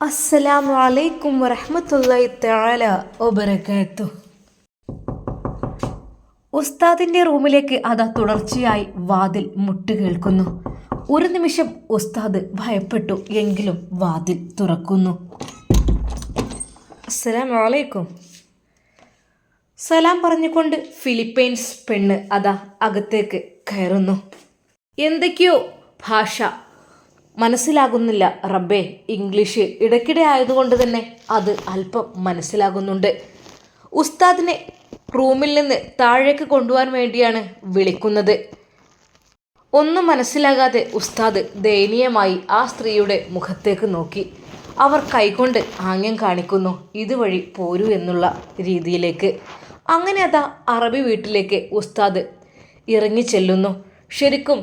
അസ്സലാമു അലൈക്കും വറഹ്മത്തുള്ളാഹി തആല വബറകാതുഹു. ഉസ്താദിന്റെ റൂമിലേക്ക് അതാ തുടർച്ചയായി വാതിൽ മുട്ട് കേൾക്കുന്നു. ഒരു നിമിഷം ഉസ്താദ് ഭയപ്പെട്ടു. എങ്കിലും വാതിൽ തുറക്കുന്നു. അസ്സലാമു അലൈക്കും. സലാം പറഞ്ഞുകൊണ്ട് ഫിലിപ്പൈൻസ് പെണ്ണ് അതാ അകത്തേക്ക് കയറുന്നു. എന്തൊക്കെയോ ഭാഷ മനസ്സിലാകുന്നില്ല റബ്ബേ. ഇംഗ്ലീഷ് ഇടയ്ക്കിടെ ആയതുകൊണ്ട് തന്നെ അത് അല്പം മനസ്സിലാകുന്നുണ്ട്. ഉസ്താദിനെ റൂമിൽ നിന്ന് താഴേക്ക് കൊണ്ടുപോകാൻ വേണ്ടിയാണ് വിളിക്കുന്നത്. ഒന്നും മനസ്സിലാകാതെ ഉസ്താദ് ദയനീയമായി ആ സ്ത്രീയുടെ മുഖത്തേക്ക് നോക്കി. അവർ കൈകൊണ്ട് ആംഗ്യം കാണിക്കുന്നു, ഇതുവഴി പോരൂ എന്നുള്ള രീതിയിലേക്ക്. അങ്ങനെ അതാ അറബി വീട്ടിലേക്ക് ഉസ്താദ് ഇറങ്ങിച്ചെല്ലുന്നു. ശരിക്കും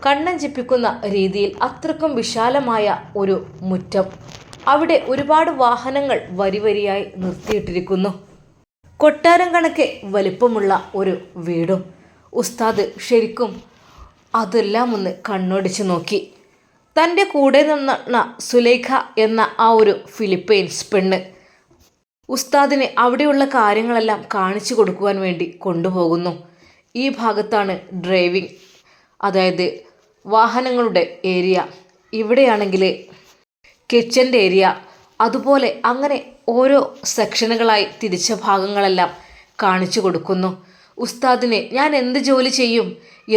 കണ്ണഞ്ചിപ്പിക്കുന്ന രീതിയിൽ അത്രക്കും വിശാലമായ ഒരു മുറ്റം. അവിടെ ഒരുപാട് വാഹനങ്ങൾ വരിവരിയായി നിർത്തിയിട്ടിരിക്കുന്നു. കൊട്ടാരം കണക്കെ വലിപ്പമുള്ള ഒരു വീടും. ഉസ്താദ് ശരിക്കും അതെല്ലാം ഒന്ന് കണ്ണോടിച്ച് നോക്കി. തൻ്റെ കൂടെ നിന്ന സുലൈഖ എന്ന ആ ഒരു ഫിലിപ്പൈൻസ് പെണ്ണ് ഉസ്താദിന് അവിടെയുള്ള കാര്യങ്ങളെല്ലാം കാണിച്ചു കൊടുക്കുവാൻ വേണ്ടി കൊണ്ടുപോകുന്നു. ഈ ഭാഗത്താണ് ഡ്രൈവിംഗ്, അതായത് വാഹനങ്ങളുടെ ഏരിയ. ഇവിടെയാണെങ്കിൽ കിച്ചൻ്റെ ഏരിയ. അതുപോലെ അങ്ങനെ ഓരോ സെക്ഷനുകളായി തിരിച്ച ഭാഗങ്ങളെല്ലാം കാണിച്ചു കൊടുക്കുന്നു. ഉസ്താദിനെ ഞാൻ എന്ത് ജോലി ചെയ്യും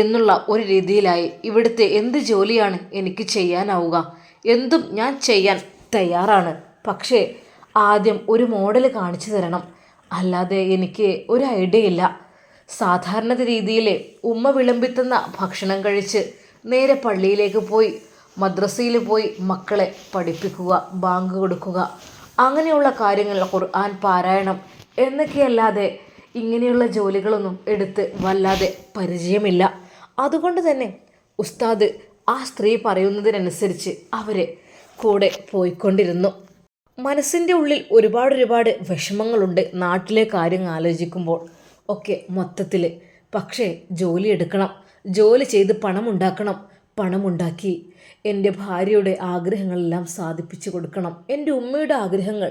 എന്നുള്ള ഒരു രീതിയിലായി. ഇവിടുത്തെ എന്ത് ജോലിയാണ് എനിക്ക് ചെയ്യാനാവുക? എന്തും ഞാൻ ചെയ്യാൻ തയ്യാറാണ്. പക്ഷേ ആദ്യം ഒരു മോഡൽ കാണിച്ചു തരണം, അല്ലാതെ എനിക്ക് ഒരു ഐഡിയ ഇല്ല. സാധാരണ രീതിയിൽ ഉമ്മ വിളമ്പിത്തുന്ന ഭക്ഷണം കഴിച്ച് നേരെ പള്ളിയിലേക്ക് പോയി മദ്രസയിൽ പോയി മക്കളെ പഠിപ്പിക്കുക, ബാങ്ക് കൊടുക്കുക, അങ്ങനെയുള്ള കാര്യങ്ങൾ, ഖുർആൻ പാരായണം എന്നൊക്കെയല്ലാതെ ഇങ്ങനെയുള്ള ജോലികളൊന്നും എടുത്ത് വല്ലാതെ പരിചയമില്ല. അതുകൊണ്ട് തന്നെ ഉസ്താദ് ആ സ്ത്രീ പറയുന്നതിനനുസരിച്ച് അവരെ കൂടെ പോയിക്കൊണ്ടിരുന്നു. മനസ്സിൻ്റെ ഉള്ളിൽ ഒരുപാട് വിഷമങ്ങളുണ്ട് നാട്ടിലെ കാര്യങ്ങൾ ആലോചിക്കുമ്പോൾ ഒക്കെ മൊത്തത്തിൽ. പക്ഷേ ജോലി എടുക്കണം, ജോലി ചെയ്ത് പണമുണ്ടാക്കണം, പണമുണ്ടാക്കി എൻ്റെ ഭാര്യയുടെ ആഗ്രഹങ്ങളെല്ലാം സാധിപ്പിച്ചു കൊടുക്കണം, എൻ്റെ ഉമ്മയുടെ ആഗ്രഹങ്ങൾ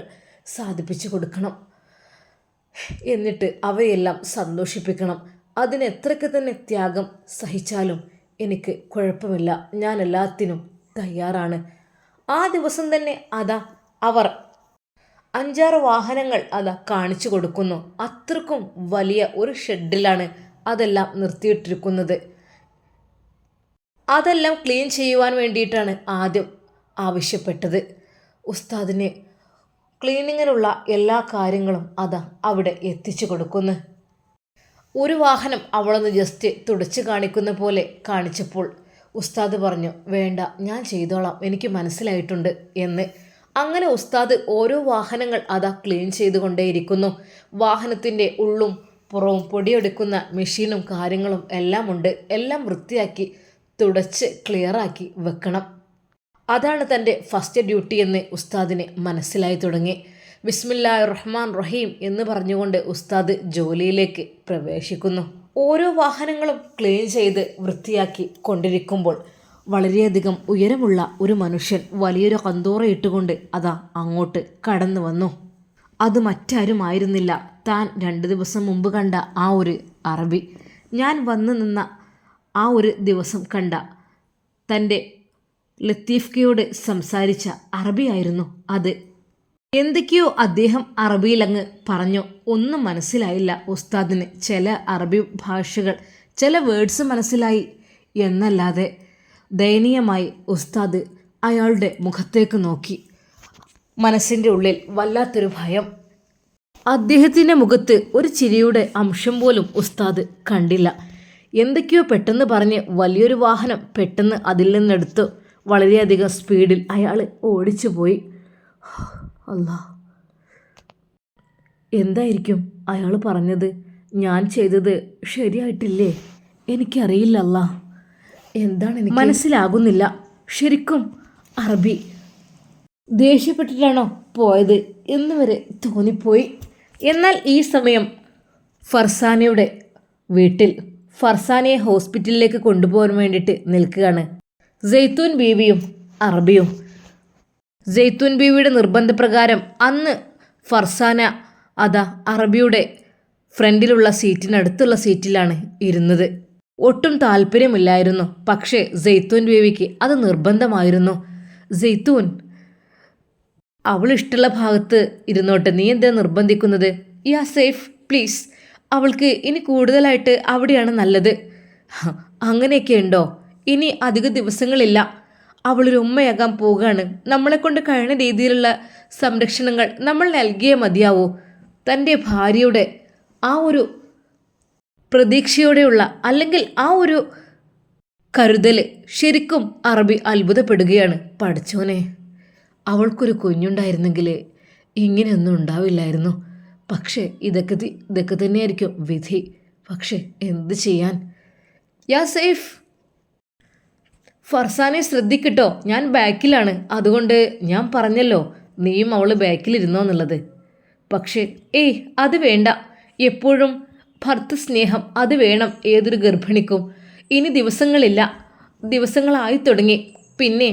സാധിപ്പിച്ചു കൊടുക്കണം, എന്നിട്ട് അവയെല്ലാം സന്തോഷിപ്പിക്കണം. അതിന് എത്രയ്ക്ക് തന്നെ ത്യാഗം സഹിച്ചാലും എനിക്ക് കുഴപ്പമില്ല, ഞാൻ എല്ലാത്തിനും തയ്യാറാണ്. ആ ദിവസം തന്നെ അതാ അവർ 5-6 വാഹനങ്ങൾ അതാ കാണിച്ചു കൊടുക്കുന്നു. അത്രക്കും വലിയ ഒരു ഷെഡിലാണ് അതെല്ലാം നിർത്തിയിട്ടിരിക്കുന്നത്. അതെല്ലാം ക്ലീൻ ചെയ്യുവാൻ വേണ്ടിയിട്ടാണ് ആദ്യം ആവശ്യപ്പെട്ടത്. ഉസ്താദിന് ക്ലീനിങ്ങിനുള്ള എല്ലാ കാര്യങ്ങളും അതാ അവിടെ എത്തിച്ചു കൊടുക്കുന്നു. ഒരു വാഹനം അവളൊന്ന് ജസ്റ്റ് തുടച്ച് കാണിക്കുന്ന പോലെ കാണിച്ചപ്പോൾ ഉസ്താദ് പറഞ്ഞു, വേണ്ട, ഞാൻ ചെയ്തോളാം, എനിക്ക് മനസ്സിലായിട്ടുണ്ട് എന്ന്. അങ്ങനെ ഉസ്താദ് ഓരോ വാഹനങ്ങൾ അതാ ക്ലീൻ ചെയ്തുകൊണ്ടേയിരിക്കുന്നു. വാഹനത്തിൻ്റെ ഉള്ളും പുറവും പൊടിയെടുക്കുന്ന മെഷീനും കാര്യങ്ങളും എല്ലാം ഉണ്ട്. എല്ലാം വൃത്തിയാക്കി തുടച്ച് ക്ലിയറാക്കി വെക്കണം. അതാണ് തൻ്റെ ഫസ്റ്റ് ഡ്യൂട്ടി എന്ന് ഉസ്താദിന് മനസ്സിലായി തുടങ്ങി. ബിസ്മില്ലാഹിർ റഹ്മാൻ റഹീം എന്ന് പറഞ്ഞുകൊണ്ട് ഉസ്താദ് ജോലിയിലേക്ക് പ്രവേശിക്കുന്നു. ഓരോ വാഹനങ്ങളും ക്ലീൻ ചെയ്ത് വൃത്തിയാക്കി കൊണ്ടിരിക്കുമ്പോൾ വളരെയധികം ഉയരമുള്ള ഒരു മനുഷ്യൻ വലിയൊരു കന്തോറ ഇട്ടുകൊണ്ട് അതാ അങ്ങോട്ട് കടന്നു വന്നു. അത് മറ്റാരുമായിരുന്നില്ല, താൻ 2 ദിവസം മുമ്പ് കണ്ട ആ ഒരു അറബി. ഞാൻ വന്നു നിന്ന ആ ഒരു ദിവസം കണ്ട തൻ്റെ ലത്തീഫ്ക്കയോട് സംസാരിച്ച അറബിയായിരുന്നു അത്. എന്തൊക്കെയോ അദ്ദേഹം അറബിയിലങ്ങ് പറഞ്ഞു. ഒന്നും മനസ്സിലായില്ല ഉസ്താദിന്. ചില അറബി ഭാഷകൾ, ചില വേർഡ്സ് മനസ്സിലായി എന്നല്ലാതെ. ദയനീയമായി ഉസ്താദ് അയാളുടെ മുഖത്തേക്ക് നോക്കി. മനസ്സിൻ്റെ ഉള്ളിൽ വല്ലാത്തൊരു ഭയം. അദ്ദേഹത്തിൻ്റെ മുഖത്ത് ഒരു ചിരിയുടെ അംശം പോലും ഉസ്താദ് കണ്ടില്ല. എന്തൊക്കെയോ പെട്ടെന്ന് പറഞ്ഞ് വലിയൊരു വാഹനം പെട്ടെന്ന് അതിൽ നിന്നെടുത്ത് വളരെയധികം സ്പീഡിൽ അയാൾ ഓടിച്ചു പോയി. അല്ലാ, എന്തായിരിക്കും അയാൾ പറഞ്ഞത്? ഞാൻ ചെയ്തത് ശരിയായിട്ടില്ലേ? എനിക്കറിയില്ല അല്ലാ, എന്താണ് എനിക്ക് മനസ്സിലാകുന്നില്ല. ശരിക്കും അറബി ദേഷ്യപ്പെട്ടിട്ടാണോ പോയത് എന്ന് വരെ തോന്നിപ്പോയി. എന്നാൽ ഈ സമയം ഫർസാനയുടെ വീട്ടിൽ ഫർസാനയെ ഹോസ്പിറ്റലിലേക്ക് കൊണ്ടുപോകാൻ വേണ്ടിയിട്ട് നിൽക്കുകയാണ് സെയ്ത്തൂൻ ബീവിയും അറബിയും. ജെയ്ത്തൂൻ ബീവിയുടെ നിർബന്ധപ്രകാരം അന്ന് ഫർസാന അതാ അറബിയുടെ ഫ്രണ്ടിലുള്ള സീറ്റിനടുത്തുള്ള സീറ്റിലാണ് ഇരുന്നത്. ഒട്ടും താല്പര്യമില്ലായിരുന്നു, പക്ഷേ ജെയ്ത്തൂൻ ബീവിക്ക് അത് നിർബന്ധമായിരുന്നു. ജെയ്ത്തൂൻ, അവൾ ഇഷ്ടമുള്ള ഭാഗത്ത് ഇരുന്നോട്ടെ, നീ എന്താ നിർബന്ധിക്കുന്നത്? യാ സേഫ് പ്ലീസ്, അവൾക്ക് ഇനി കൂടുതലായിട്ട് അവിടെയാണ് നല്ലത്. അങ്ങനെയൊക്കെ ഉണ്ടോ? ഇനി അധിക ദിവസങ്ങളില്ല, അവളൊരു ഉമ്മയാകാൻ പോവുകയാണ്. നമ്മളെക്കൊണ്ട് കഴിയുന്ന രീതിയിലുള്ള സംരക്ഷണങ്ങൾ നമ്മൾ നൽകിയേ മതിയാവൂ. തൻ്റെ ഭാര്യയുടെ ആ ഒരു പ്രതീക്ഷയോടെയുള്ള അല്ലെങ്കിൽ ആ ഒരു കരുതൽ ശരിക്കും അറബി അത്ഭുതപ്പെടുകയാണ്. പഠിച്ചോനെ, അവൾക്കൊരു കുഞ്ഞുണ്ടായിരുന്നെങ്കിൽ ഇങ്ങനെയൊന്നും ഉണ്ടാവില്ലായിരുന്നു. പക്ഷേ ഇതൊക്കെ തന്നെയായിരിക്കും വിധി. പക്ഷേ എന്ത് ചെയ്യാൻ? യാ സേഫ്, ഫർസാനെ ശ്രദ്ധിക്കട്ടോ, ഞാൻ ബാക്കിലാണ്. അതുകൊണ്ട് ഞാൻ പറഞ്ഞല്ലോ നീയും അവൾ ബാക്കിലിരുന്നോ എന്നുള്ളത്. പക്ഷേ അത് വേണ്ട. എപ്പോഴും ഭർത്തൃ സ്നേഹം അത് വേണം ഏതൊരു ഗർഭിണിക്കും. ഇനി ദിവസങ്ങളില്ല, ദിവസങ്ങളായി തുടങ്ങി. പിന്നെ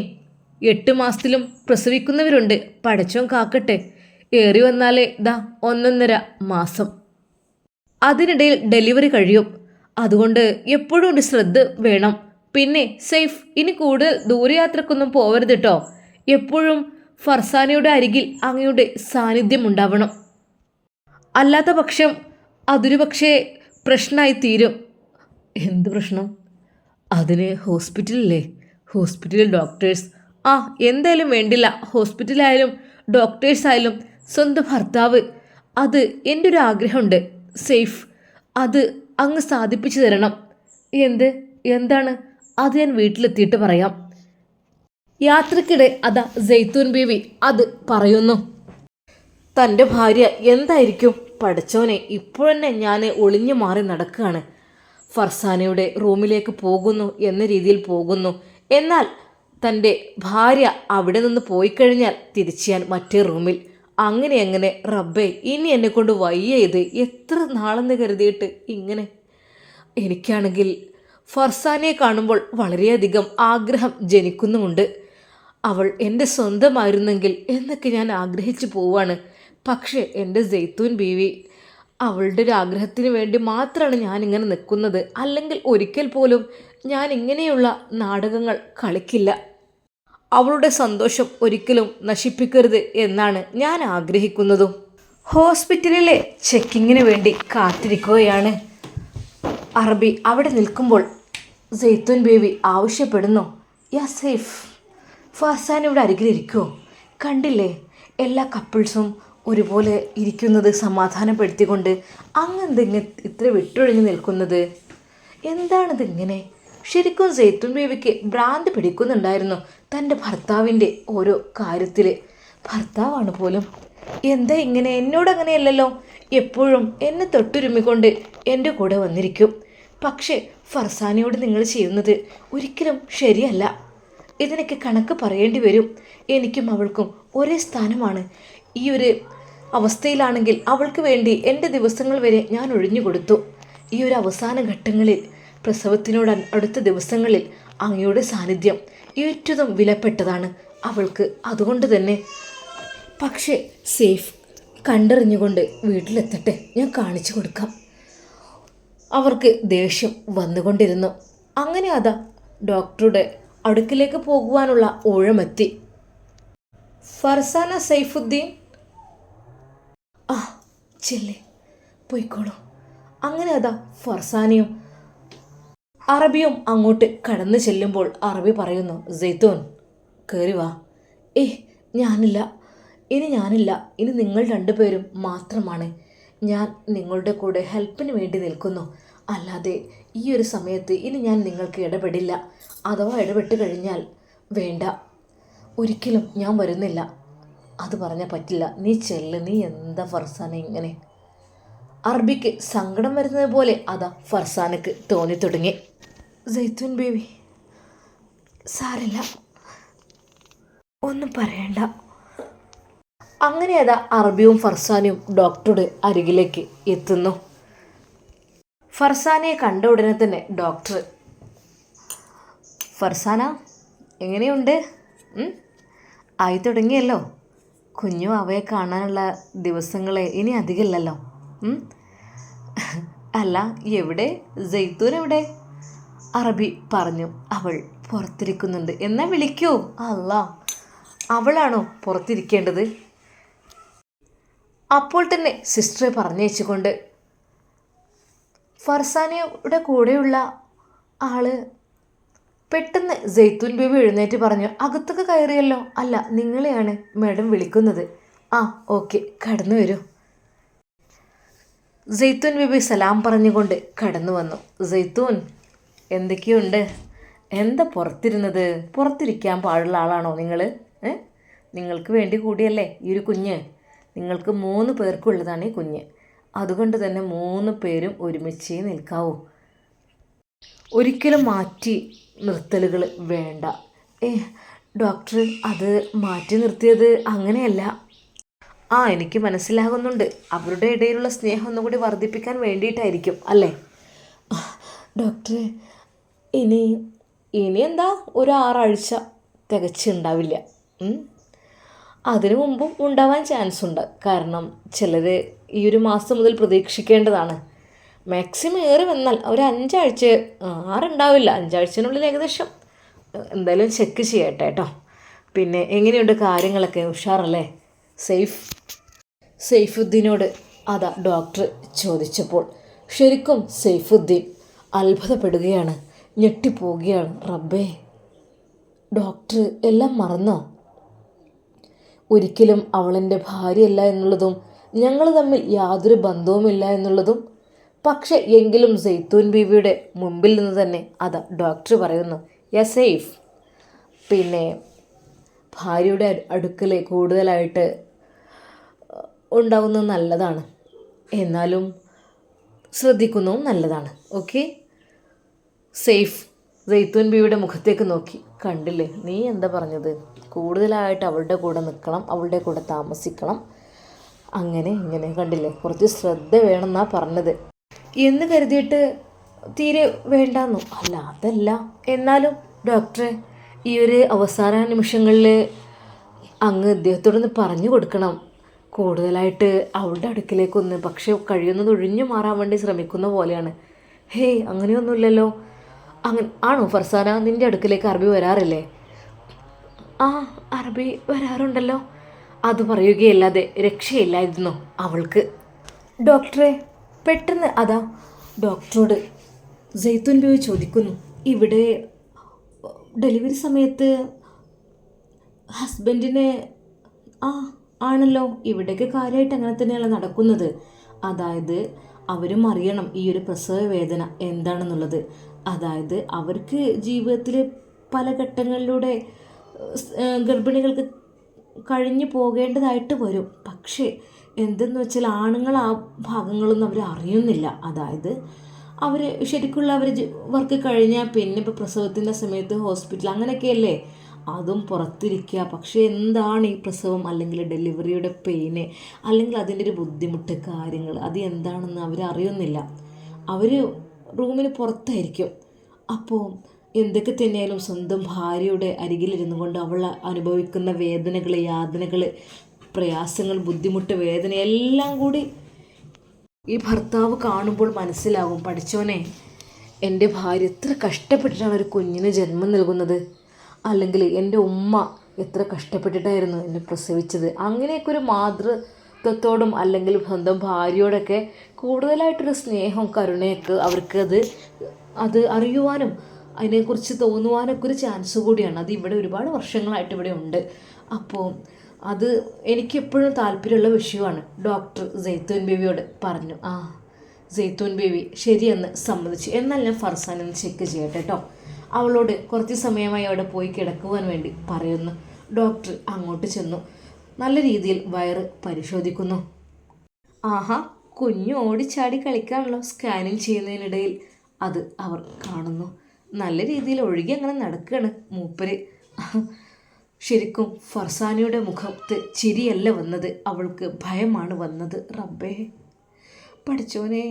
8 മാസത്തിലും പ്രസവിക്കുന്നവരുണ്ട്. പടച്ചോൻ കാക്കട്ടെ. ഏറി വന്നാലേ 1.5 മാസം. അതിനിടയിൽ ഡെലിവറി കഴിയും. അതുകൊണ്ട് എപ്പോഴും ഒരു ശ്രദ്ധ വേണം. പിന്നെ സേഫ്, ഇനി കൂടുതൽ ദൂരയാത്രക്കൊന്നും പോവരുത് കേട്ടോ. എപ്പോഴും ഫർസാനയുടെ അരികിൽ അങ്ങയുടെ സാന്നിധ്യം ഉണ്ടാവണം. അല്ലാത്ത പക്ഷം അതൊരു പക്ഷേ പ്രശ്നമായി തീരും. എന്ത് പ്രശ്നം? അതിന് ഹോസ്പിറ്റലില്ലേ, ഹോസ്പിറ്റലിൽ ഡോക്ടേഴ്സ്. എന്തായാലും വേണ്ടില്ല, ഹോസ്പിറ്റലായാലും ഡോക്ടേഴ്സായാലും സ്വന്തം ഭർത്താവ്, അത് എൻ്റെ ഒരു ആഗ്രഹമുണ്ട് സേഫ്. അത് അങ്ങ് സാധിപ്പിച്ചു തരണം. എന്താണ്? അത് ഞാൻ വീട്ടിലെത്തിയിട്ട് പറയാം. യാത്രക്കിടെ അതാ ജെയ്ത്തൂൻ ബീവി അത് പറയുന്നു. തൻ്റെ ഭാര്യ എന്തായിരിക്കും? പഠിച്ചോനെ, ഇപ്പോഴെന്നെ ഞാൻ ഒളിഞ്ഞു മാറി നടക്കുകയാണ്. ഫർസാനയുടെ റൂമിലേക്ക് പോകുന്നു എന്ന രീതിയിൽ പോകുന്നു. എന്നാൽ തൻ്റെ ഭാര്യ അവിടെ നിന്ന് പോയി കഴിഞ്ഞാൽ തിരിച്ച് ഞാൻ മറ്റേ റൂമിൽ. അങ്ങനെ റബ്ബേ, ഇനി എന്നെക്കൊണ്ട് വയ്യ. ഇത് എത്ര നാളെന്ന് കരുതിയിട്ട് ഇങ്ങനെ. എനിക്കാണെങ്കിൽ ഫർസാനയെ കാണുമ്പോൾ വളരെയധികം ആഗ്രഹം ജനിക്കുന്നുമുണ്ട്. അവൾ എൻ്റെ സ്വന്തമായിരുന്നെങ്കിൽ എന്നൊക്കെ ഞാൻ ആഗ്രഹിച്ചു പോവാണ്. പക്ഷേ എൻ്റെ ജെയ്ത്തൂൻ ബീവി, അവളുടെ ഒരു ആഗ്രഹത്തിന് വേണ്ടി മാത്രമാണ് ഞാനിങ്ങനെ നിൽക്കുന്നത്. അല്ലെങ്കിൽ ഒരിക്കൽ പോലും ഞാൻ ഇങ്ങനെയുള്ള നാടകങ്ങൾ കളിക്കില്ല. അവളുടെ സന്തോഷം ഒരിക്കലും നശിപ്പിക്കരുത് എന്നാണ് ഞാൻ ആഗ്രഹിക്കുന്നതും. ഹോസ്പിറ്റലിലെ ചെക്കിങ്ങിന് വേണ്ടി കാത്തിരിക്കുകയാണ് അറബി. അവിടെ നിൽക്കുമ്പോൾ ജെയ്ത്തൂൻ ബേബി ആവശ്യപ്പെടുന്നു, യാ സേഫ്, ഫർസാനയുടെ അരികിലിരിക്കുമോ? കണ്ടില്ലേ എല്ലാ കപ്പിൾസും ഒരുപോലെ ഇരിക്കുന്നത് സമാധാനപ്പെടുത്തിക്കൊണ്ട്. അങ്ങെന്തിങ്ങനെ ഇത്ര വിട്ടൊഴിഞ്ഞ് നിൽക്കുന്നത്? എന്താണിതിങ്ങനെ? ശരിക്കും ജെയ്ത്തൂൻ ബേബിക്ക് ഭ്രാന്ത് പിടിക്കുന്നുണ്ടായിരുന്നു തൻ്റെ ഭർത്താവിൻ്റെ ഓരോ കാര്യത്തിൽ. ഭർത്താവാണ് പോലും. എന്താ ഇങ്ങനെ? എന്നോടങ്ങനെയല്ലല്ലോ, എപ്പോഴും എന്നെ തൊട്ടുരുമ്മിക്കൊണ്ട് എൻ്റെ കൂടെ വന്നിരിക്കും. പക്ഷേ ഫർസാനയോട് നിങ്ങൾ ചെയ്യുന്നത് ഒരിക്കലും ശരിയല്ല. ഇതിനൊക്കെ കണക്ക് പറയേണ്ടി വരും. എനിക്കും അവൾക്കും ഒരേ സ്ഥാനമാണ്. ഈ ഒരു അവസ്ഥയിലാണെങ്കിൽ അവൾക്ക് വേണ്ടി എൻ്റെ ദിവസങ്ങൾ വരെ ഞാൻ ഒഴിഞ്ഞു കൊടുത്തു. ഈ ഒരു അവസാന ഘട്ടങ്ങളിൽ, പ്രസവത്തിനോട് അടുത്ത ദിവസങ്ങളിൽ അങ്ങയുടെ സാന്നിധ്യം ഏറ്റവും വിലപ്പെട്ടതാണ് അവൾക്ക്. അതുകൊണ്ട് തന്നെ പക്ഷേ സേഫ് കണ്ടറിഞ്ഞുകൊണ്ട് വീട്ടിലെത്തട്ടെ, ഞാൻ കാണിച്ചു കൊടുക്കാം. അവർക്ക് ദേഷ്യം വന്നുകൊണ്ടിരുന്നു. അങ്ങനെ അതാ ഡോക്ടറുടെ അടുക്കിലേക്ക് പോകുവാനുള്ള ഊഴമെത്തി. ഫർസാന, സൈഫുദ്ദീൻ, ചെല്ലേ പോയിക്കോളൂ. അങ്ങനെ അതാ ഫർസാനയും അറബിയും അങ്ങോട്ട് കടന്നു ചെല്ലുമ്പോൾ അറബി പറയുന്നു, ജെയ്ത്തൂൻ കയറി വാ. ഞാനില്ല, ഇനി നിങ്ങൾ രണ്ടുപേരും മാത്രമാണ്. ഞാൻ നിങ്ങളുടെ കൂടെ ഹെൽപ്പിന് വേണ്ടി നിൽക്കുന്നു. അല്ലാതെ ഈ ഒരു സമയത്ത് ഇനി ഞാൻ നിങ്ങൾക്ക് ഇടപെടില്ല. അഥവാ ഇടപെട്ട് കഴിഞ്ഞാൽ വേണ്ട, ഒരിക്കലും ഞാൻ വരുന്നില്ല. അത് പറഞ്ഞാൽ പറ്റില്ല. നീ ചെല്ല്. നീ എന്താ ഫർസാന ഇങ്ങനെ? അറബിക്ക് സങ്കടം വരുന്നത് പോലെ അതാ ഫർസാനക്ക് തോന്നി തുടങ്ങി. ജെയ്ത്തൂൻ ബേബി, സാരില്ല, ഒന്നും പറയണ്ട. അങ്ങനെ അതാ അറബിയും ഫർസാനയും ഡോക്ടറുടെ അരികിലേക്ക് എത്തുന്നു. ഫർസാനയെ കണ്ട ഉടനെ തന്നെ ഡോക്ടർ, ഫർസാന എങ്ങനെയുണ്ട്? ആയി തുടങ്ങിയല്ലോ. കുഞ്ഞു അവയെ കാണാനുള്ള ദിവസങ്ങൾ ഇനി അധികമില്ലല്ലോ. അല്ല, എവിടെ ജെയ്ത്തൂൻ എവിടെ? അറബി പറഞ്ഞു. അവൾ പുറത്തിരിക്കുന്നുണ്ട്. എന്നാ വിളിക്കൂ. അല്ല, അവളാണോ പുറത്തിരിക്കേണ്ടത്? അപ്പോൾ തന്നെ സിസ്റ്ററെ പറഞ്ഞയച്ചുകൊണ്ട് ഫർസാനയുടെ കൂടെയുള്ള ആള് പെട്ടെന്ന് ജെയ്ത്തൂൻ ബേബി എഴുന്നേറ്റ് പറഞ്ഞു, അകത്തൊക്കെ കയറിയല്ലോ. അല്ല, നിങ്ങളെയാണ് മാഡം വിളിക്കുന്നത്. ആ ഓക്കെ, കടന്നു വരൂ. ജെയ്ത്തൂൻ ബേബി സലാം പറഞ്ഞുകൊണ്ട് കടന്നു വന്നു. ജെയ്ത്തൂൻ, എന്തൊക്കെയുണ്ട്? എന്താ പുറത്തിരുന്നത്? പുറത്തിരിക്കാൻ പാടുള്ള ആളാണോ നിങ്ങൾ? നിങ്ങൾക്ക് വേണ്ടി കൂടിയല്ലേ ഈ ഒരു കുഞ്ഞ്. നിങ്ങൾക്ക് 3 പേർക്കുള്ളതാണ് ഈ കുഞ്ഞ്. അതുകൊണ്ട് തന്നെ 3 പേരും ഒരുമിച്ച് നിൽക്കാവൂ. ഒരിക്കലും മാറ്റി നിർത്തലുകൾ വേണ്ട. ഡോക്ടർ, അത് മാറ്റി നിർത്തിയത് അങ്ങനെയല്ല. എനിക്ക് മനസ്സിലാകുന്നുണ്ട്. അവരുടെ ഇടയിലുള്ള സ്നേഹം ഒന്നുകൂടി വർദ്ധിപ്പിക്കാൻ വേണ്ടിയിട്ടായിരിക്കും അല്ലേ? ഡോക്ടർ, ഇനി എന്താ, ഒരു 6 ആഴ്ച തികച്ചുണ്ടാവില്ല. അതിനു മുമ്പും ഉണ്ടാവാൻ ചാൻസ് ഉണ്ട്. കാരണം ചിലർ ഈ ഒരു മാസം മുതൽ പ്രതീക്ഷിക്കേണ്ടതാണ്. മാക്സിമം ഏറി വന്നാൽ ഒരു 5 ആഴ്ച, 6 ഉണ്ടാവില്ല, 5 ആഴ്ചത്തിനുള്ളിൽ ഏകദേശം. എന്തായാലും ചെക്ക് ചെയ്യട്ടെ കേട്ടോ. പിന്നെ എങ്ങനെയുണ്ട് കാര്യങ്ങളൊക്കെ? ഉഷാറല്ലേ? സെയ്ഫുദ്ദീനോട് അതാ ഡോക്ടർ ചോദിച്ചപ്പോൾ ശരിക്കും സെയ്ഫുദ്ദീൻ അത്ഭുതപ്പെടുകയാണ്, ഞെട്ടിപ്പോവുകയാണ്. റബ്ബേ, ഡോക്ടർ എല്ലാം മറന്നോ? ഒരിക്കലും അവളെൻ്റെ ഭാര്യയല്ല എന്നുള്ളതും ഞങ്ങൾ തമ്മിൽ യാതൊരു ബന്ധവുമില്ല എന്നുള്ളതും. പക്ഷെ എങ്കിലും സെയ്ത്തൂൻ ബീവിയുടെ മുമ്പിൽ നിന്ന് തന്നെ അതാ ഡോക്ടർ പറയുന്നു, സേഫ്. പിന്നെ ഭാര്യയുടെ അടുക്കൽ കൂടുതലായിട്ട് ഉണ്ടാകുന്നത് നല്ലതാണ്, എന്നാലും ശ്രദ്ധിക്കുന്നതും നല്ലതാണ്. Okay, safe. സെയ്ത്തൂൻ ബീവിയുടെ മുഖത്തേക്ക് നോക്കി, കണ്ടില്ലേ നീ എന്താ പറഞ്ഞത്? കൂടുതലായിട്ട് അവളുടെ കൂടെ നിൽക്കണം, അവളുടെ കൂടെ താമസിക്കണം, അങ്ങനെ ഇങ്ങനെ. കണ്ടില്ലേ, കുറച്ച് ശ്രദ്ധ വേണമെന്നാണ് പറഞ്ഞത്. എന്ന് കരുതിയിട്ട് തീരെ വേണ്ടാന്നു അല്ല, അതല്ല. എന്നാലും ഡോക്ടറെ, ഈ ഒരു അവസാന നിമിഷങ്ങളിൽ അങ്ങ് ഇദ്ദേഹത്തോടൊന്ന് പറഞ്ഞു കൊടുക്കണം, കൂടുതലായിട്ട് അവളുടെ അടുക്കിലേക്കൊന്ന്. പക്ഷെ കഴിയുന്നത് ഒഴിഞ്ഞു മാറാൻ വേണ്ടി ശ്രമിക്കുന്ന പോലെയാണ്. ഹേയ്, അങ്ങനെയൊന്നുമില്ലല്ലോ. ആണോ ഫർസാന, നിൻ്റെ അടുക്കിലേക്ക് അറബി വരാറില്ലേ? അറബി വരാറുണ്ടല്ലോ. അത് പറയുകയല്ലാതെ രക്ഷയില്ലായിരുന്നു അവൾക്ക്. ഡോക്ടറെ, പെട്ടെന്ന് അതാ ഡോക്ടറോട് സെയ്ത്തൂൻ ബീവി ചോദിക്കുന്നു, ഇവിടെ ഡെലിവറി സമയത്ത് ഹസ്ബൻഡിന് ആണല്ലോ. ഇവിടേക്ക് കാര്യമായിട്ട് അങ്ങനെ തന്നെയാണ് നടക്കുന്നത്. അതായത് അവരും അറിയണം ഈ ഒരു പ്രസവ വേദന എന്താണെന്നുള്ളത്. അതായത് അവർക്ക് ജീവിതത്തിൽ പല ഘട്ടങ്ങളിലൂടെ ഗർഭിണികൾക്ക് കഴിഞ്ഞു പോകേണ്ടതായിട്ട് വരും. പക്ഷേ എന്തെന്ന് വെച്ചാൽ ആണുങ്ങൾ ആ ഭാഗങ്ങളൊന്നും അവർ അറിയുന്നില്ല. അതായത് അവർ ശരിക്കുള്ള അവർ വർക്ക് കഴിഞ്ഞാൽ പിന്നെ ഇപ്പോൾ പ്രസവത്തിൻ്റെ സമയത്ത് ഹോസ്പിറ്റൽ അങ്ങനെയൊക്കെയല്ലേ, അതും പുറത്തിരിക്കുക. പക്ഷേ എന്താണ് ഈ പ്രസവം അല്ലെങ്കിൽ ഡെലിവറിയുടെ പെയിന് അല്ലെങ്കിൽ അതിൻ്റെ ഒരു ബുദ്ധിമുട്ട് കാര്യങ്ങൾ അത് എന്താണെന്ന് അവർ അറിയുന്നില്ല. അവർ റൂമിന് പുറത്തായിരിക്കും. അപ്പോൾ എന്തൊക്കെ തന്നെയായാലും സ്വന്തം ഭാര്യയുടെ അരികിലിരുന്നു കൊണ്ട് അവൾ അനുഭവിക്കുന്ന വേദനകൾ, യാതനകൾ, പ്രയാസങ്ങൾ, ബുദ്ധിമുട്ട്, വേദന എല്ലാം കൂടി ഈ ഭർത്താവ് കാണുമ്പോൾ മനസ്സിലാകും, പഠിച്ചോനെ, എൻ്റെ ഭാര്യ എത്ര കഷ്ടപ്പെട്ടിട്ടാണ് ഒരു കുഞ്ഞിന് ജന്മം നൽകുന്നത്, അല്ലെങ്കിൽ എൻ്റെ ഉമ്മ എത്ര കഷ്ടപ്പെട്ടിട്ടായിരുന്നു എന്നെ പ്രസവിച്ചത്. അങ്ങനെയൊക്കെ ഒരു മാതൃത്വത്തോടും അല്ലെങ്കിൽ സ്വന്തം ഭാര്യയോടൊക്കെ കൂടുതലായിട്ടൊരു സ്നേഹം, കരുണയൊക്കെ അവർക്ക് അത് അറിയുവാനും അതിനെക്കുറിച്ച് തോന്നുവാനൊക്കെ ഒരു ചാൻസ് കൂടിയാണ്. അത് ഇവിടെ ഒരുപാട് വർഷങ്ങളായിട്ട് ഇവിടെ ഉണ്ട്. അപ്പോൾ അത് എനിക്കെപ്പോഴും താല്പര്യമുള്ള വിഷയമാണ്. ഡോക്ടർ സെയ്ത്തൂൻ ബേബിയോട് പറഞ്ഞു. സെയ്ത്തൂൻ ബേബി ശരിയെന്ന് സമ്മതിച്ചു. എന്നാൽ ഞാൻ ഫർസാനൊന്ന് ചെക്ക് ചെയ്യട്ടെ കേട്ടോ. അവളോട് കുറച്ച് സമയമായി അവിടെ പോയി കിടക്കുവാൻ വേണ്ടി പറയുന്നു. ഡോക്ടർ അങ്ങോട്ട് ചെന്നു. നല്ല രീതിയിൽ വയറ് പരിശോധിക്കുന്നു. കുഞ്ഞു ഓടിച്ചാടി കളിക്കാണല്ലോ. സ്കാനിങ് ചെയ്യുന്നതിനിടയിൽ അത് അവർ കാണുന്നു. നല്ല രീതിയിൽ ഒഴുകി അങ്ങനെ നടക്കുകയാണ് മൂപ്പര്. ശരിക്കും ഫർസാനയുടെ മുഖത്ത് ചിരിയല്ല വന്നത്, അവൾക്ക് ഭയമാണ് വന്നത്. റബ്ബേ, പഠിച്ചോനെ,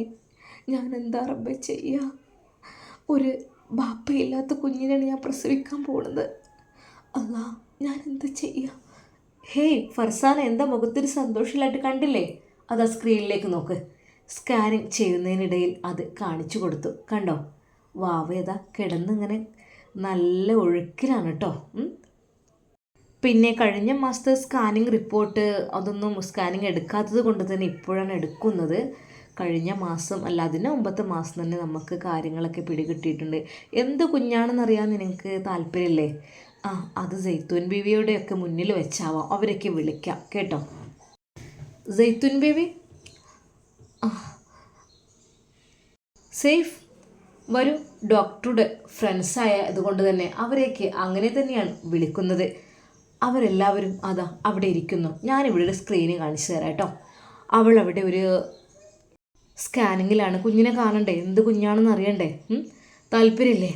ഞാൻ എന്താ റബ്ബേ ചെയ്യുക? ഒരു ബാപ്പയില്ലാത്ത കുഞ്ഞിനെയാണ് ഞാൻ പ്രസവിക്കാൻ പോണത്. അല്ലാ, ഞാൻ എന്താ ചെയ്യുക? ഹേയ് ഫർസാന, എന്താ മുഖത്തൊരു സന്തോഷമില്ലായിട്ട് കണ്ടില്ലേ? അതാ സ്ക്രീനിലേക്ക് നോക്ക്. സ്കാനിങ് ചെയ്യുന്നതിനിടയിൽ അത് കാണിച്ചു കൊടുത്തു. കണ്ടോ? വാവേതാ കിടന്നിങ്ങനെ നല്ല ഒഴുക്കിലാണ് കേട്ടോ. പിന്നെ കഴിഞ്ഞ മാസത്തെ സ്കാനിങ് റിപ്പോർട്ട് അതൊന്നും സ്കാനിങ് എടുക്കാത്തത് കൊണ്ട് തന്നെ ഇപ്പോഴാണ് എടുക്കുന്നത്. കഴിഞ്ഞ മാസം അല്ല അതിന് മുമ്പത്തെ മാസം തന്നെ നമുക്ക് കാര്യങ്ങളൊക്കെ പിടികിട്ടിയിട്ടുണ്ട്. എന്ത് കുഞ്ഞാണെന്നറിയാൻ നിനക്ക് താല്പര്യമില്ലേ? ആ, അത് ജെയ്ത്തൂൻ ബീവിയുടെയൊക്കെ മുന്നിൽ വെച്ചാവാം, അവരൊക്കെ വിളിക്കാം കേട്ടോ. ജെയ്ത്തൂൻ ബീവി, സേഫ് വരൂ. ഡോക്ടറുടെ ഫ്രണ്ട്സായ അതുകൊണ്ട് തന്നെ അവരെയൊക്കെ അങ്ങനെ തന്നെയാണ് വിളിക്കുന്നത്. അവരെല്ലാവരും അതാ അവിടെ ഇരിക്കുന്നു. ഞാനിവിടെ ഒരു സ്ക്രീന് കാണിച്ചു തരാം കേട്ടോ. അവൾ അവിടെ ഒരു സ്കാനിങ്ങിലാണ്. കുഞ്ഞിനെ കാണണ്ടേ? എന്ത് കുഞ്ഞാണെന്ന് അറിയണ്ടേ? താല്പര്യമില്ലേ?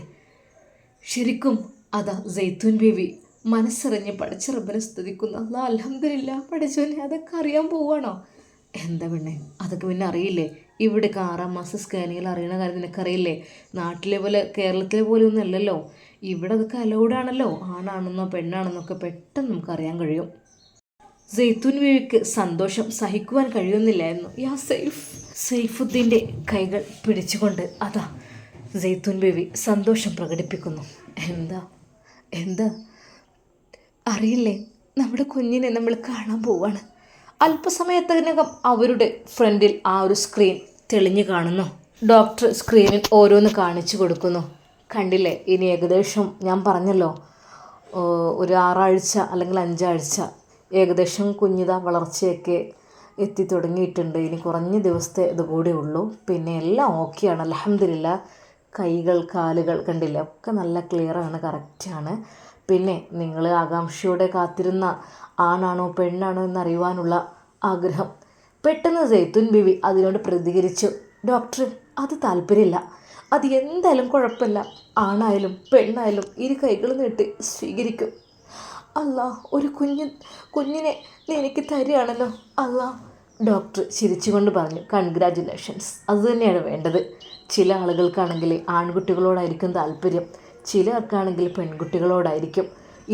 ശരിക്കും അതാ ജെയ്ത്തൂൻ ബേബി മനസ്സറിഞ്ഞ് പഠിച്ച റബ്ബിനെ സ്തുതിക്കുന്നു. അല്ലാ, അൽഹംദുലില്ലാ, പഠിച്ചോനെ അതൊക്കെ അറിയാൻ പോവാണോ? എന്താ പെണ്ണെ, അതൊക്കെ പിന്നെ അറിയില്ലേ? ഇവിടെയൊക്കെ 6-ാം മാസം സ്കാനിങ്ങിൽ അറിയണ കാര്യം നിനക്കറിയില്ലേ? നാട്ടിലെ പോലെ കേരളത്തിലെ പോലെ ഒന്നും അല്ലല്ലോ. ഇവിടെ അതൊക്കെ അലൗഡാണല്ലോ. ആണാണെന്നോ പെണ്ണാണെന്നൊക്കെ പെട്ടെന്ന് നമുക്ക് അറിയാൻ കഴിയും. ജെയ്ത്തൂൻ ബീവിക്ക് സന്തോഷം സഹിക്കുവാൻ കഴിയുന്നില്ലായിരുന്നു. യാ സൈഫ്. സൈഫുദ്ദീൻ്റെ കൈകൾ പിടിച്ചുകൊണ്ട് അതാ ജെയ്ത്തൂൻ ബീവി സന്തോഷം പ്രകടിപ്പിക്കുന്നു. എന്താ എന്താ അറിയില്ലേ? നമ്മുടെ കുഞ്ഞിനെ നമ്മൾ കാണാൻ പോവാണ്. അല്പസമയത്തിനകം അവരുടെ ഫ്രണ്ടിൽ ആ ഒരു സ്ക്രീൻ തെളിഞ്ഞു കാണുന്നു. ഡോക്ടർ സ്ക്രീനിൽ ഓരോന്ന് കാണിച്ചു കൊടുക്കുന്നു. കണ്ടില്ലേ? ഇനി ഏകദേശം ഞാൻ പറഞ്ഞല്ലോ, ഒരു 6 ആഴ്ച അല്ലെങ്കിൽ 5 ആഴ്ച ഏകദേശം കുഞ്ഞിത വളർച്ചയൊക്കെ എത്തി തുടങ്ങിയിട്ടുണ്ട്. ഇനി കുറഞ്ഞ ദിവസത്തെ ഇത് കൂടെ ഉള്ളൂ. പിന്നെ എല്ലാം ഓക്കെയാണ്, അൽഹംദുലില്ലാ. കൈകൾ കാലുകൾ കണ്ടില്ലേ, ഒക്കെ നല്ല ക്ലിയറാണ്, കറക്റ്റാണ്. പിന്നെ നിങ്ങൾ ആകാംക്ഷയോടെ കാത്തിരുന്ന ആണാണോ പെണ്ണാണോ എന്നറിയുവാനുള്ള ആഗ്രഹം. പെട്ടെന്ന് ജെയ്ത്തൂൻ ബീവി അതിനോട് പ്രതികരിച്ചു. ഡോക്ടർ, അത് താല്പര്യമില്ല. അത് എന്തായാലും കുഴപ്പമില്ല. ആണായാലും പെണ്ണായാലും ഇരു കൈകൾ നീട്ടി സ്വീകരിക്കും. അല്ലാ, ഒരു കുഞ്ഞിനെ നീ എനിക്ക് തരികയാണല്ലോ അല്ലാ. ഡോക്ടർ ചിരിച്ചുകൊണ്ട് പറഞ്ഞു. കൺഗ്രാജുലേഷൻസ്, അതുതന്നെയാണ് വേണ്ടത്. ചില ആളുകൾക്കാണെങ്കിൽ ആൺകുട്ടികളോടായിരിക്കും താല്പര്യം, ചിലർക്കാണെങ്കിൽ പെൺകുട്ടികളോടായിരിക്കും.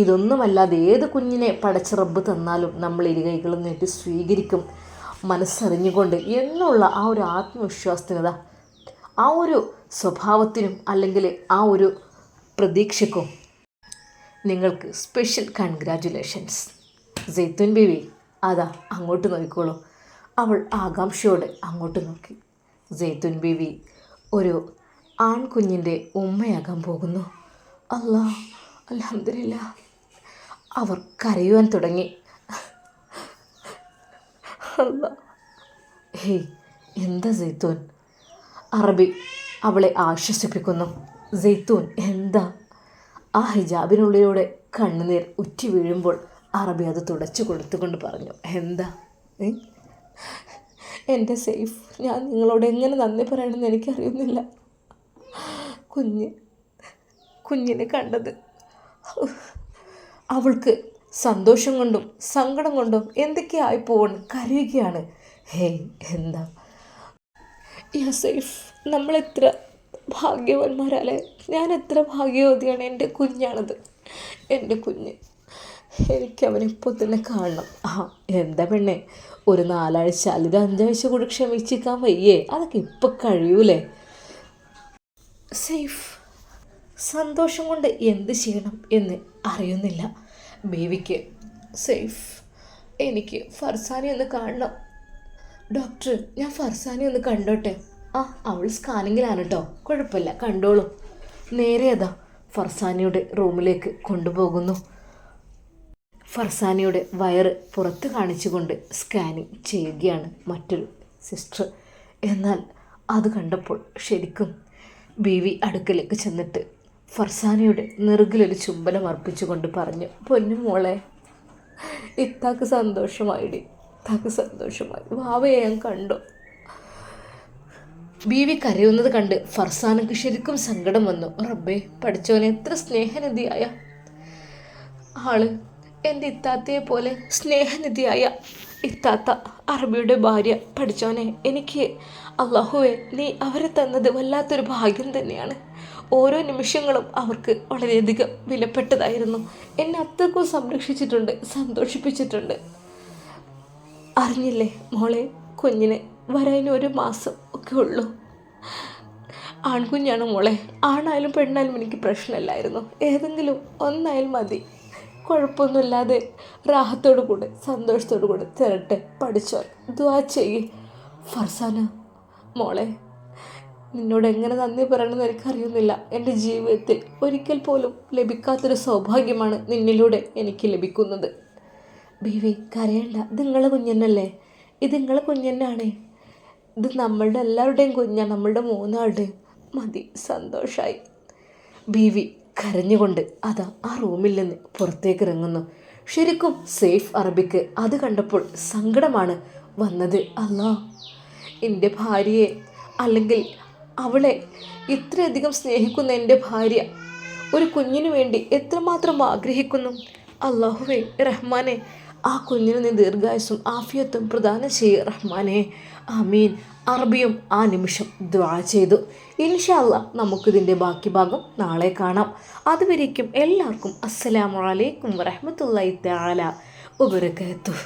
ഇതൊന്നുമല്ലാതെ ഏത് കുഞ്ഞിനെ പടച്ച റബ്ബ് തന്നാലും നമ്മൾ ഇരുകൈകളും നീട്ടി സ്വീകരിക്കും, മനസ്സറിഞ്ഞുകൊണ്ട് എന്നുള്ള ആ ഒരു ആത്മവിശ്വാസത്തിനതാ, ആ ഒരു സ്വഭാവത്തിനും അല്ലെങ്കിൽ ആ ഒരു പ്രതീക്ഷയ്ക്കും നിങ്ങൾക്ക് സ്പെഷ്യൽ കൺഗ്രാജുലേഷൻസ്. ജെയ്ത്തൂൻ ബീവി അതാ അങ്ങോട്ട് നോക്കിക്കോളൂ. അവൾ ആകാംക്ഷയോടെ അങ്ങോട്ട് നോക്കി. ജെയ്ത്തൂൻ ബീവി ഒരു ആൺകുഞ്ഞിൻ്റെ ഉമ്മയാകാൻ പോകുന്നു. അല്ലാ, അൽഹംദുലില്ലാ. അവർ കരയുവാൻ തുടങ്ങി. അല്ലാ. ഹേയ്, എന്താ ജെയ്ത്തൂൻ? അറബി അവളെ ആശ്വസിപ്പിക്കുന്നു. ജെയ്ത്തൂൻ എന്താ? ആ ഹിജാബിനുള്ളിലൂടെ കണ്ണുനീർ ഉറ്റി വീഴുമ്പോൾ അറബി അത് തുടച്ചു കൊടുത്തുകൊണ്ട് പറഞ്ഞു. എന്താ? എൻ്റെ സേഫ്, ഞാൻ നിങ്ങളോട് എങ്ങനെ നന്ദി പറയണമെന്ന് എനിക്കറിയുന്നില്ല. കുഞ്ഞിനെ കണ്ടത് അവൾക്ക് സന്തോഷം കൊണ്ടും സങ്കടം കൊണ്ടും എന്തൊക്കെയായി പോവാണ്, കരയുകയാണ്. ഹേയ്, എന്താ? യാ സൈഫ്, നമ്മളെത്ര ഭാഗ്യവാന്മാരല്ലേ? ഞാൻ എത്ര ഭാഗ്യവതിയാണ്. എൻ്റെ കുഞ്ഞാണത്, എൻ്റെ കുഞ്ഞ്. എനിക്കവനിപ്പോൾ തന്നെ കാണണം. എന്താ പെണ്ണെ, ഒരു 4 ആഴ്ച അല്ലെങ്കിൽ 5 ആഴ്ച കൂടി ക്ഷമിച്ചിരിക്കാൻ വയ്യേ? അതൊക്കെ ഇപ്പം കഴിയൂലേ? സേഫ് സന്തോഷം കൊണ്ട് എന്ത് ചെയ്യണം എന്ന് അറിയുന്നില്ല ബേബിക്ക്. സേഫ്, എനിക്ക് ഫർസാനെ ഒന്ന് കാണണം. ഡോക്ടർ, ഞാൻ ഫർസാനെ ഒന്ന് കണ്ടോട്ടെ? അവൾ സ്കാനിങ്ങിലാണ് കേട്ടോ, കുഴപ്പമില്ല, കണ്ടോളൂ. നേരെ അതാ ഫർസാനയുടെ റൂമിലേക്ക് കൊണ്ടുപോകുന്നു. ഫർസാനയുടെ വയറ് പുറത്ത് കാണിച്ചുകൊണ്ട് സ്കാനിങ് ചെയ്യുകയാണ് മറ്റൊരു സിസ്റ്റർ. എന്നാൽ അത് കണ്ടപ്പോൾ ശരിക്കും ബീവി അടുക്കലേക്ക് ചെന്നിട്ട് ഫർസാനയുടെ നെറുകിലൊരു ചുംബനം അർപ്പിച്ചുകൊണ്ട് പറഞ്ഞു. പൊന്നു മോളെ, ഇത്താക്ക് സന്തോഷമായിടി, ഇത്താക്ക് സന്തോഷമായി. വാവയെ ഞാൻ കണ്ടു. ബീവി കരയുന്നത് കണ്ട് ഫർസാനക്ക് ശരിക്കും സങ്കടം വന്നു. റബ്ബേ, പഠിച്ചോനെ, എത്ര സ്നേഹനിധിയായ ആള്, എൻ്റെ ഇത്താത്തയെ പോലെ സ്നേഹനിധിയായ ഇത്താത്ത, അറബിയുടെ ഭാര്യ. പഠിച്ചോനെ, എനിക്ക് അല്ലാഹുവേ, നീ അവരെ തന്നത് വല്ലാത്തൊരു ഭാഗ്യം തന്നെയാണ്. ഓരോ നിമിഷങ്ങളും അവർക്ക് വളരെയധികം വിലപ്പെട്ടതായിരുന്നു. എന്നെ അത്രക്കും സംരക്ഷിച്ചിട്ടുണ്ട്, സന്തോഷിപ്പിച്ചിട്ടുണ്ട്. അറിഞ്ഞില്ലേ മോളെ, കുഞ്ഞിന് വരാൻ 1 മാസം ഒക്കെ ഉള്ളൂ. ആൺകുഞ്ഞാണ് മോളെ. ആണായാലും പെണ്ണായാലും എനിക്ക് പ്രശ്നമില്ലായിരുന്നു. ഏതെങ്കിലും ഒന്നായാലും മതി. കുഴപ്പമൊന്നുമില്ലാതെ റാഹത്തോടു കൂടെ സന്തോഷത്തോടു കൂടെ തരട്ടെ. പഠിച്ചോൻ ദുആ ചെയ്യ്. ഫർസാന മോളെ, നിന്നോട് എങ്ങനെ നന്ദി പറയണമെന്ന് എനിക്കറിയുന്നില്ല. എൻ്റെ ജീവിതത്തിൽ ഒരിക്കൽ പോലും ലഭിക്കാത്തൊരു സൗഭാഗ്യമാണ് നിന്നിലൂടെ എനിക്ക് ലഭിക്കുന്നത്. ബീവി കരയണ്ട, ഇത് നിങ്ങളെ കുഞ്ഞന്നല്ലേ, ഇത് നിങ്ങളെ കുഞ്ഞന്നാണേ, ഇത് നമ്മളുടെ എല്ലാവരുടെയും കുഞ്ഞാണ്, നമ്മളുടെ 3 ആളുടെയും. മതി, സന്തോഷമായി. ബീവി കരഞ്ഞുകൊണ്ട് അതാ ആ റൂമിൽ നിന്ന് പുറത്തേക്ക് ഇറങ്ങുന്നു. ശരിക്കും സെയ്ഫ് അറബിക്ക് അത് കണ്ടപ്പോൾ സങ്കടമാണ് വന്നത്. അല്ലാ, എൻ്റെ ഭാര്യയെ, അല്ലെങ്കിൽ അവളെ ഇത്രയധികം സ്നേഹിക്കുന്ന എൻ്റെ ഭാര്യ ഒരു കുഞ്ഞിനു വേണ്ടി എത്രമാത്രം ആഗ്രഹിക്കുന്നു. അല്ലാഹുവേ റഹ്മാനെ, ആ കുഞ്ഞിന് നീ ദീർഘായുസ്സും ആഫിയത്തും പ്രദാനം ചെയ്യ് റഹ്മാനെ. ആമീൻ. അറബിയും ആ നിമിഷം ദുആ ചെയ്തു. ഇൻഷാ അല്ലാഹ് നമുക്കിതിൻ്റെ ബാക്കി ഭാഗം നാളെ കാണാം. അതുവരേക്കും എല്ലാവർക്കും അസ്സലാമു അലൈക്കും വറഹ്മത്തുള്ളാഹി തആല വബറകാതുഹു.